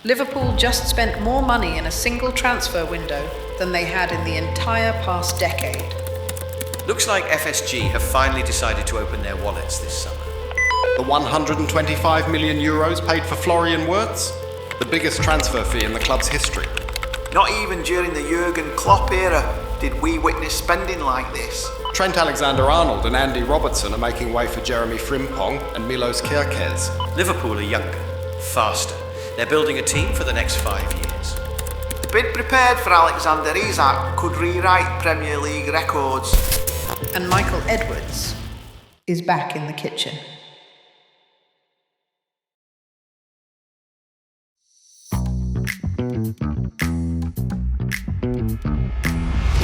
Liverpool just spent more money in a single transfer window than they had in the entire past decade. Looks like FSG have finally decided to open their wallets this summer. The 125 million euros paid for Florian Wirtz, the biggest transfer fee in the club's history. Not even during the Jurgen Klopp era did we witness spending like this. Trent Alexander-Arnold and Andy Robertson are making way for Jeremy Frimpong and Milos Kerkez. Liverpool are younger, faster. They're building a team for the next 5 years. The bid prepared for Alexander-Isak could rewrite Premier League records. And Michael Edwards is back in the kitchen.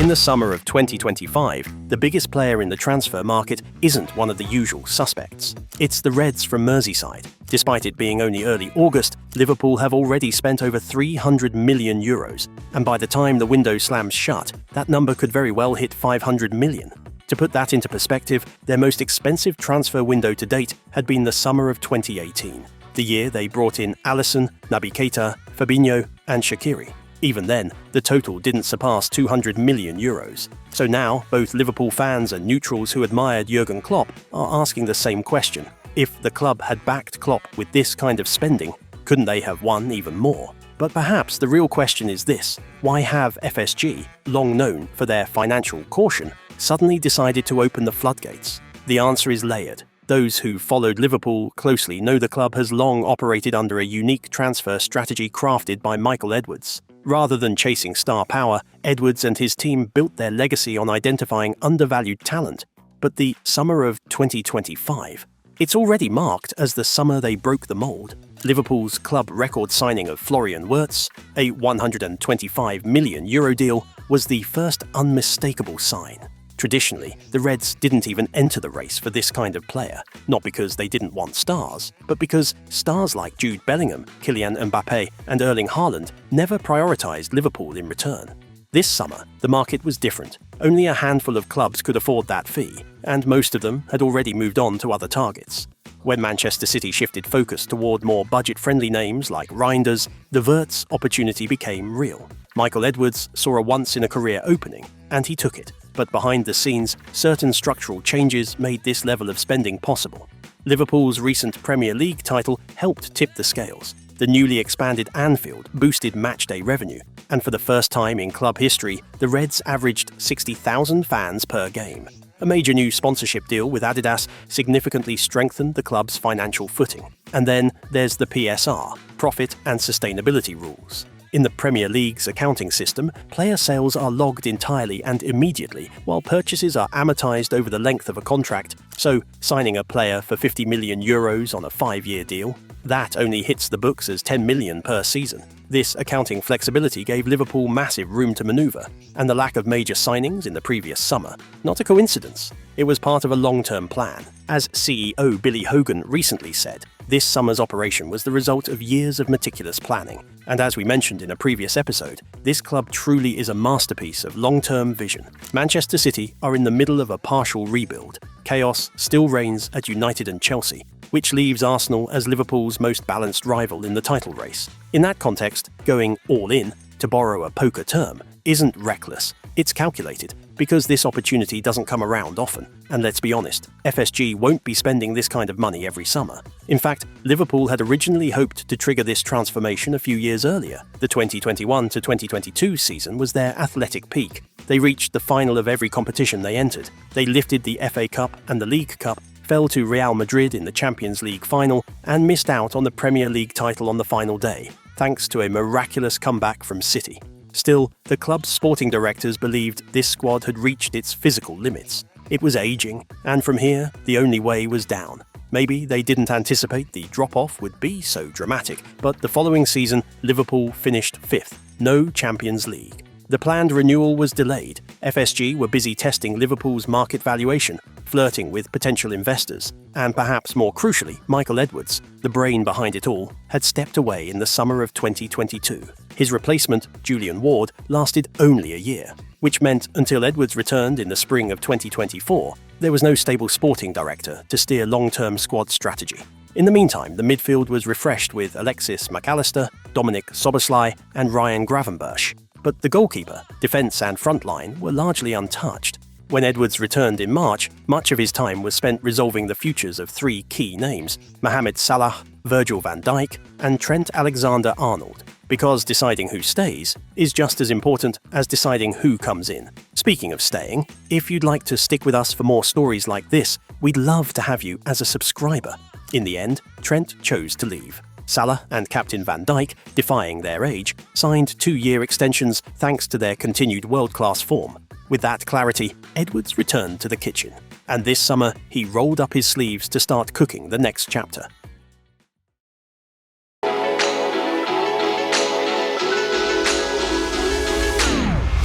In the summer of 2025, the biggest player in the transfer market isn't one of the usual suspects. It's the Reds from Merseyside. Despite it being only early August, Liverpool have already spent over 300 million euros, and by the time the window slams shut, that number could very well hit 500 million. To put that into perspective, their most expensive transfer window to date had been the summer of 2018, the year they brought in Alisson, Naby Keita, Fabinho, and Shaqiri. Even then, the total didn't surpass 200 million euros. So now, both Liverpool fans and neutrals who admired Jurgen Klopp are asking the same question. If the club had backed Klopp with this kind of spending, couldn't they have won even more? But perhaps the real question is this: why have FSG, long known for their financial caution, suddenly decided to open the floodgates? The answer is layered. Those who followed Liverpool closely know the club has long operated under a unique transfer strategy crafted by Michael Edwards. Rather than chasing star power, Edwards and his team built their legacy on identifying undervalued talent. But the summer of 2025, it's already marked as the summer they broke the mould. Liverpool's club record signing of Florian Wirtz, a 125 million euro deal, was the first unmistakable sign. Traditionally, the Reds didn't even enter the race for this kind of player, not because they didn't want stars, but because stars like Jude Bellingham, Kylian Mbappe, and Erling Haaland never prioritised Liverpool in return. This summer, the market was different. Only a handful of clubs could afford that fee, and most of them had already moved on to other targets. When Manchester City shifted focus toward more budget-friendly names like Reinders, the Wirtz opportunity became real. Michael Edwards saw a once-in-a-career opening, and he took it. But behind the scenes, certain structural changes made this level of spending possible. Liverpool's recent Premier League title helped tip the scales. The newly expanded Anfield boosted matchday revenue, and for the first time in club history, the Reds averaged 60,000 fans per game. A major new sponsorship deal with Adidas significantly strengthened the club's financial footing. And then there's the PSR, Profit and Sustainability Rules. In the Premier League's accounting system, player sales are logged entirely and immediately, while purchases are amortized over the length of a contract. So, signing a player for 50 million euros on a 5-year deal, that only hits the books as 10 million per season. This accounting flexibility gave Liverpool massive room to maneuver, and the lack of major signings in the previous summer, not a coincidence. It was part of a long-term plan. As CEO Billy Hogan recently said, this summer's operation was the result of years of meticulous planning. And as we mentioned in a previous episode, this club truly is a masterpiece of long-term vision. Manchester City are in the middle of a partial rebuild. Chaos still reigns at United and Chelsea, which leaves Arsenal as Liverpool's most balanced rival in the title race. In that context, going all in, to borrow a poker term, isn't reckless. It's calculated, because this opportunity doesn't come around often. And let's be honest, FSG won't be spending this kind of money every summer. In fact, Liverpool had originally hoped to trigger this transformation a few years earlier. The 2021 to 2022 season was their athletic peak. They reached the final of every competition they entered. They lifted the FA Cup and the League Cup, fell to Real Madrid in the Champions League final, and missed out on the Premier League title on the final day, thanks to a miraculous comeback from City. Still, the club's sporting directors believed this squad had reached its physical limits. It was aging, and from here, the only way was down. Maybe they didn't anticipate the drop-off would be so dramatic, but the following season, Liverpool finished 5th, no Champions League. The planned renewal was delayed. FSG were busy testing Liverpool's market valuation, flirting with potential investors, and perhaps more crucially, Michael Edwards, the brain behind it all, had stepped away in the summer of 2022. His replacement, Julian Ward, lasted only a year, which meant until Edwards returned in the spring of 2024, there was no stable sporting director to steer long-term squad strategy. In the meantime, the midfield was refreshed with Alexis McAllister, Dominic Szoboszlai and Ryan Gravenberch. But the goalkeeper, defence and front line were largely untouched. When Edwards returned in March, much of his time was spent resolving the futures of three key names: Mohamed Salah, Virgil van Dijk and Trent Alexander-Arnold, because deciding who stays is just as important as deciding who comes in. Speaking of staying, if you'd like to stick with us for more stories like this, we'd love to have you as a subscriber. In the end, Trent chose to leave. Salah and Captain Van Dijk, defying their age, signed 2-year extensions thanks to their continued world-class form. With that clarity, Edwards returned to the kitchen, and this summer he rolled up his sleeves to start cooking the next chapter.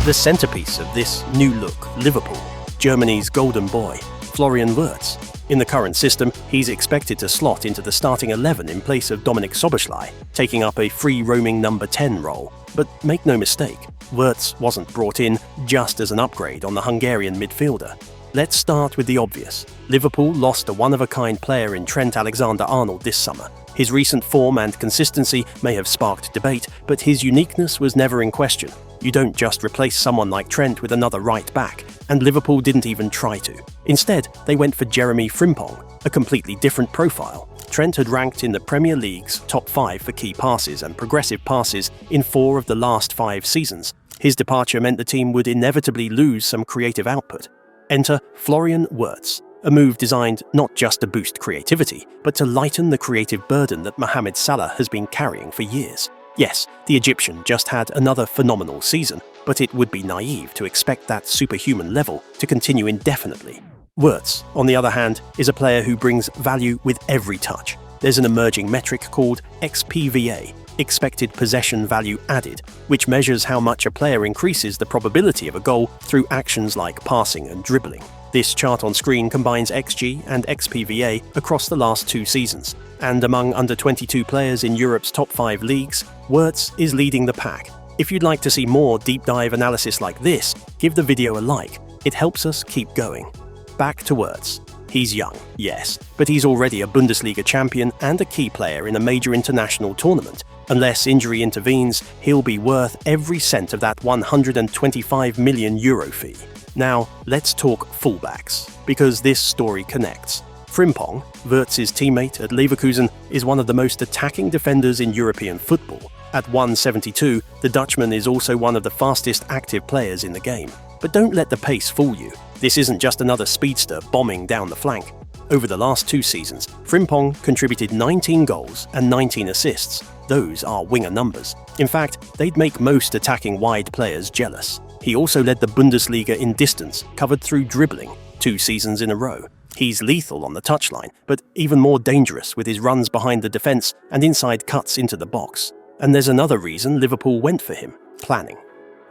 The centrepiece of this new look Liverpool, Germany's golden boy, Florian Wirtz. In the current system, he's expected to slot into the starting 11 in place of Dominic Szoboszlai, taking up a free-roaming number 10 role. But make no mistake, Wirtz wasn't brought in just as an upgrade on the Hungarian midfielder. Let's start with the obvious. Liverpool lost a one-of-a-kind player in Trent Alexander-Arnold this summer. His recent form and consistency may have sparked debate, but his uniqueness was never in question. You don't just replace someone like Trent with another right back, and Liverpool didn't even try to. Instead, they went for Jeremy Frimpong, a completely different profile. Trent had ranked in the Premier League's top 5 for key passes and progressive passes in 4 of the last 5 seasons. His departure meant the team would inevitably lose some creative output. Enter Florian Wirtz, a move designed not just to boost creativity, but to lighten the creative burden that Mohamed Salah has been carrying for years. Yes, the Egyptian just had another phenomenal season, but it would be naive to expect that superhuman level to continue indefinitely. Wirtz, on the other hand, is a player who brings value with every touch. There's an emerging metric called XPVA, expected possession value added, which measures how much a player increases the probability of a goal through actions like passing and dribbling. This chart on screen combines XG and XPVA across the last 2 seasons, and among under-22 players in Europe's top 5 leagues, Wirtz is leading the pack. If you'd like to see more deep dive analysis like this, give the video a like. It helps us keep going. Back to Wirtz. He's young, yes, but he's already a Bundesliga champion and a key player in a major international tournament. Unless injury intervenes, he'll be worth every cent of that €125 million fee. Now, let's talk fullbacks, because this story connects. Frimpong, Wirtz's teammate at Leverkusen, is one of the most attacking defenders in European football. At 1.72, the Dutchman is also one of the fastest active players in the game. But don't let the pace fool you. This isn't just another speedster bombing down the flank. Over the last 2 seasons, Frimpong contributed 19 goals and 19 assists. Those are winger numbers. In fact, they'd make most attacking wide players jealous. He also led the Bundesliga in distance, covered through dribbling, 2 seasons in a row. He's lethal on the touchline, but even more dangerous with his runs behind the defence and inside cuts into the box. And there's another reason Liverpool went for him: planning.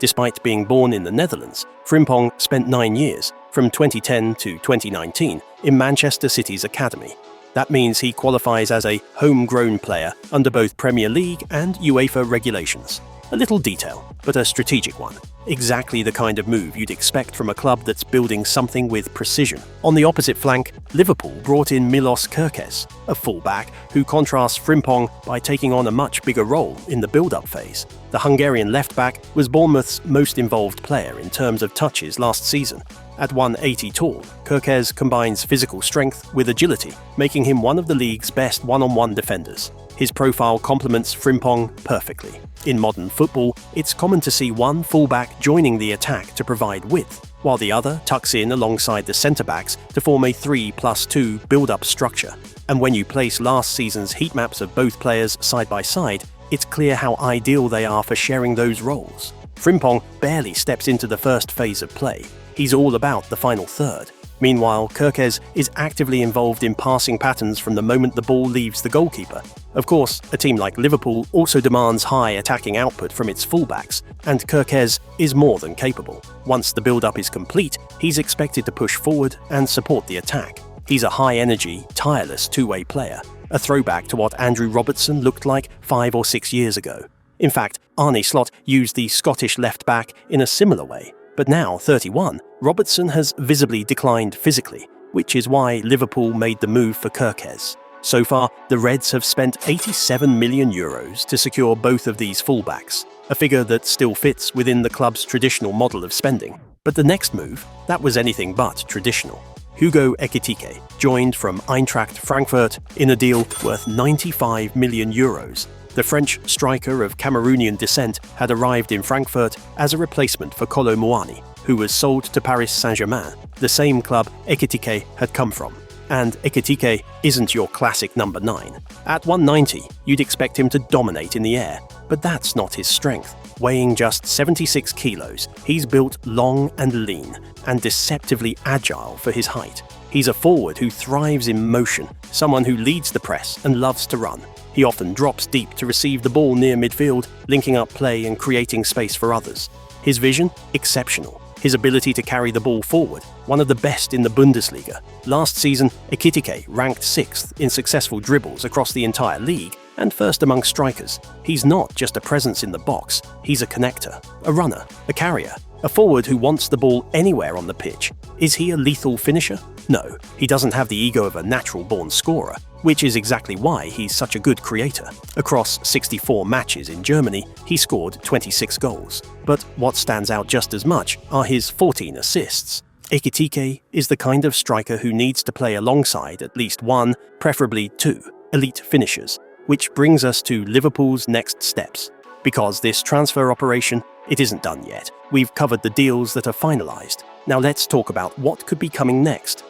Despite being born in the Netherlands, Frimpong spent 9 years, from 2010 to 2019, in Manchester City's academy. That means he qualifies as a homegrown player under both Premier League and UEFA regulations. A little detail, but a strategic one. Exactly the kind of move you'd expect from a club that's building something with precision. On the opposite flank, Liverpool brought in Milos Kerkez, a fullback who contrasts Frimpong by taking on a much bigger role in the build-up phase. The Hungarian left-back was Bournemouth's most involved player in terms of touches last season. At 180 tall, Kerkez combines physical strength with agility, making him one of the league's best one-on-one defenders. His profile complements Frimpong perfectly. In modern football, it's common to see one fullback joining the attack to provide width, while the other tucks in alongside the centre-backs to form a 3+2 build-up structure. And when you place last season's heat maps of both players side by side, it's clear how ideal they are for sharing those roles. Frimpong barely steps into the first phase of play. He's all about the final third. Meanwhile, Kerkez is actively involved in passing patterns from the moment the ball leaves the goalkeeper. Of course, a team like Liverpool also demands high attacking output from its fullbacks, and Kerkez is more than capable. Once the build-up is complete, he's expected to push forward and support the attack. He's a high-energy, tireless two-way player, a throwback to what Andrew Robertson looked like 5 or 6 years ago. In fact, Arne Slot used the Scottish left-back in a similar way. But now, 31, Robertson has visibly declined physically, which is why Liverpool made the move for Kerkez. So far, the Reds have spent 87 million euros to secure both of these fullbacks, a figure that still fits within the club's traditional model of spending. But the next move, that was anything but traditional. Hugo Ekitike joined from Eintracht Frankfurt in a deal worth 95 million euros. The French striker of Cameroonian descent had arrived in Frankfurt as a replacement for Kolo Muani, who was sold to Paris Saint-Germain, the same club Ekitike had come from. And Ekitike isn't your classic number 9. At 190, you'd expect him to dominate in the air, but that's not his strength. Weighing just 76 kilos, he's built long and lean, and deceptively agile for his height. He's a forward who thrives in motion, someone who leads the press and loves to run. He often drops deep to receive the ball near midfield, linking up play and creating space for others. His vision? Exceptional. His ability to carry the ball forward, one of the best in the Bundesliga. Last season, Ekitike ranked 6th in successful dribbles across the entire league and first among strikers. He's not just a presence in the box, he's a connector, a runner, a carrier, a forward who wants the ball anywhere on the pitch. Is he a lethal finisher? No, he doesn't have the ego of a natural-born scorer, which is exactly why he's such a good creator. Across 64 matches in Germany, he scored 26 goals. But what stands out just as much are his 14 assists. Ekitike is the kind of striker who needs to play alongside at least one, preferably two, elite finishers, which brings us to Liverpool's next steps. Because this transfer operation, it isn't done yet. We've covered the deals that are finalized. Now let's talk about what could be coming next.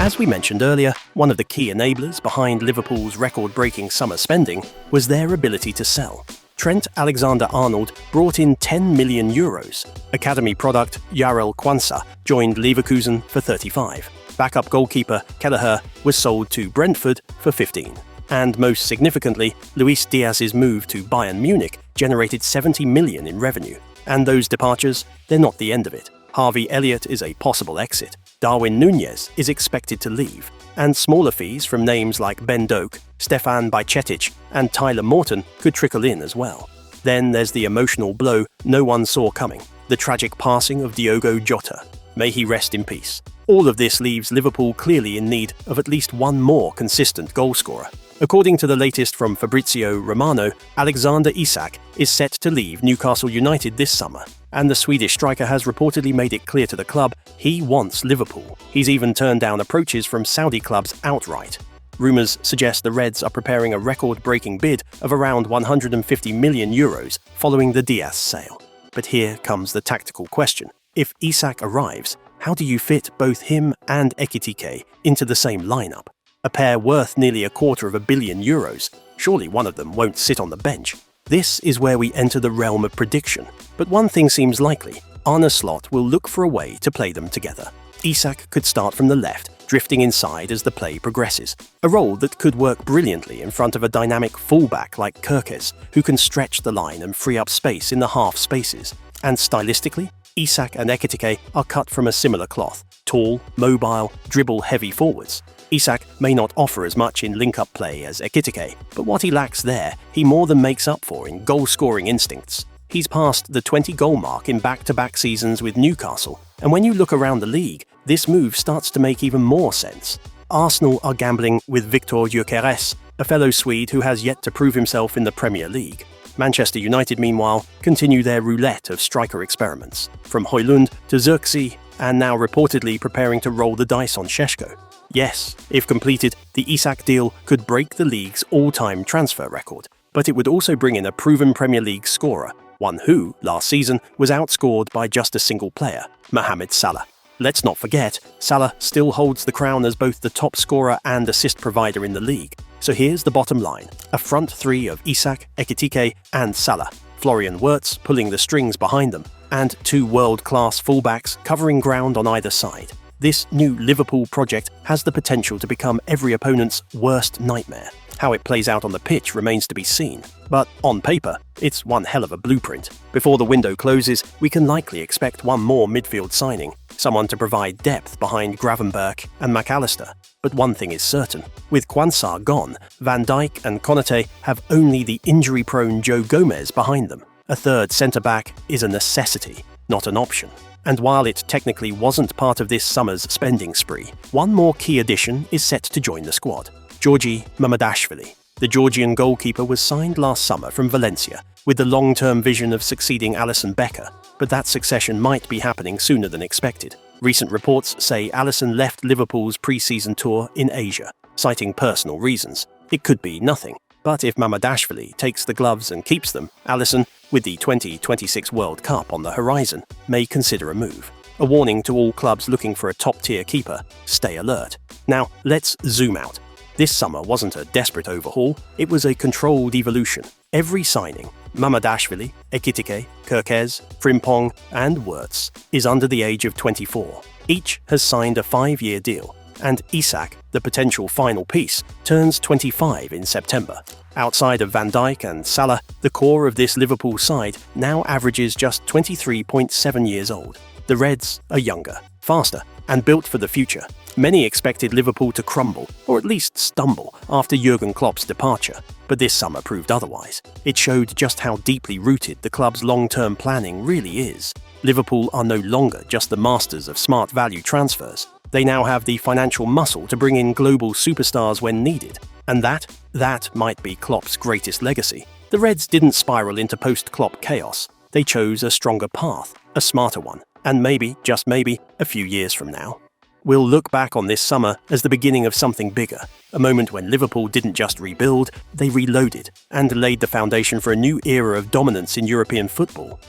As we mentioned earlier, one of the key enablers behind Liverpool's record-breaking summer spending was their ability to sell. Trent Alexander-Arnold brought in 10 million euros. Academy product Jarell Quansah joined Leverkusen for 35. Backup goalkeeper Kelleher was sold to Brentford for 15. And most significantly, Luis Diaz's move to Bayern Munich generated 70 million in revenue. And those departures, they're not the end of it. Harvey Elliott is a possible exit. Darwin Núñez is expected to leave, and smaller fees from names like Ben Doak, Stefan Bajcetic, and Tyler Morton could trickle in as well. Then there's the emotional blow no one saw coming, the tragic passing of Diogo Jota. May he rest in peace. All of this leaves Liverpool clearly in need of at least one more consistent goalscorer. According to the latest from Fabrizio Romano, Alexander Isak is set to leave Newcastle United this summer, and the Swedish striker has reportedly made it clear to the club he wants Liverpool. He's even turned down approaches from Saudi clubs outright. Rumours suggest the Reds are preparing a record-breaking bid of around 150 million euros following the Diaz sale. But here comes the tactical question. If Isak arrives, how do you fit both him and Ekitike into the same lineup? A pair worth nearly €250 million. Surely one of them won't sit on the bench. This is where we enter the realm of prediction. But one thing seems likely. Arne Slot will look for a way to play them together. Isak could start from the left, drifting inside as the play progresses. A role that could work brilliantly in front of a dynamic fullback like Kerkez, who can stretch the line and free up space in the half spaces. And stylistically, Isak and Ekitike are cut from a similar cloth. Tall, mobile, dribble-heavy forwards. Isak may not offer as much in link-up play as Ekitike, but what he lacks there, he more than makes up for in goal-scoring instincts. He's passed the 20-goal mark in back-to-back seasons with Newcastle, and when you look around the league, this move starts to make even more sense. Arsenal are gambling with Victor Gyökeres, a fellow Swede who has yet to prove himself in the Premier League. Manchester United, meanwhile, continue their roulette of striker experiments, from Højlund to Zirkzee, and now reportedly preparing to roll the dice on Šeško. Yes, if completed, the Isak deal could break the league's all-time transfer record, but it would also bring in a proven Premier League scorer, one who, last season, was outscored by just a single player, Mohamed Salah. Let's not forget, Salah still holds the crown as both the top scorer and assist provider in the league. So here's the bottom line. A front three of Isak, Ekitike, and Salah. Florian Wirtz pulling the strings behind them, and two world-class fullbacks covering ground on either side. This new Liverpool project has the potential to become every opponent's worst nightmare. How it plays out on the pitch remains to be seen, but on paper, it's one hell of a blueprint. Before the window closes, we can likely expect one more midfield signing, someone to provide depth behind Gravenberch and McAllister. But one thing is certain, with Quansah gone, Van Dijk and Konate have only the injury-prone Joe Gomez behind them. A third centre-back is a necessity, not an option. And while it technically wasn't part of this summer's spending spree, one more key addition is set to join the squad: Georgi Mamardashvili. The Georgian goalkeeper was signed last summer from Valencia with the long-term vision of succeeding Alisson Becker, but that succession might be happening sooner than expected. Recent reports say Alisson left Liverpool's pre-season tour in Asia, citing personal reasons. It could be nothing, but if Mamardashvili takes the gloves and keeps them, Alisson, with the 2026 World Cup on the horizon, may consider a move. A warning to all clubs looking for a top-tier keeper: stay alert. Now, let's zoom out. This summer wasn't a desperate overhaul, it was a controlled evolution. Every signing, Mamardashvili, Ekitike, Kirkez, Frimpong, and Wirtz, is under the age of 24. Each has signed a 5-year deal, and Isak, the potential final piece, turns 25 in September. Outside of Van Dijk and Salah, the core of this Liverpool side now averages just 23.7 years old. The Reds are younger, faster, and built for the future. Many expected Liverpool to crumble, or at least stumble, after Jurgen Klopp's departure, but this summer proved otherwise. It showed just how deeply rooted the club's long-term planning really is. Liverpool are no longer just the masters of smart value transfers. They now have the financial muscle to bring in global superstars when needed. And that might be Klopp's greatest legacy. The Reds didn't spiral into post-Klopp chaos. They chose a stronger path, a smarter one, and maybe, just maybe, a few years from now, we'll look back on this summer as the beginning of something bigger, a moment when Liverpool didn't just rebuild, they reloaded and laid the foundation for a new era of dominance in European football.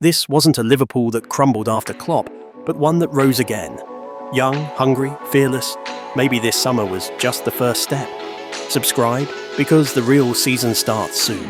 This wasn't a Liverpool that crumbled after Klopp, but one that rose again. Young, hungry, fearless. Maybe this summer was just the first step. Subscribe, because the real season starts soon.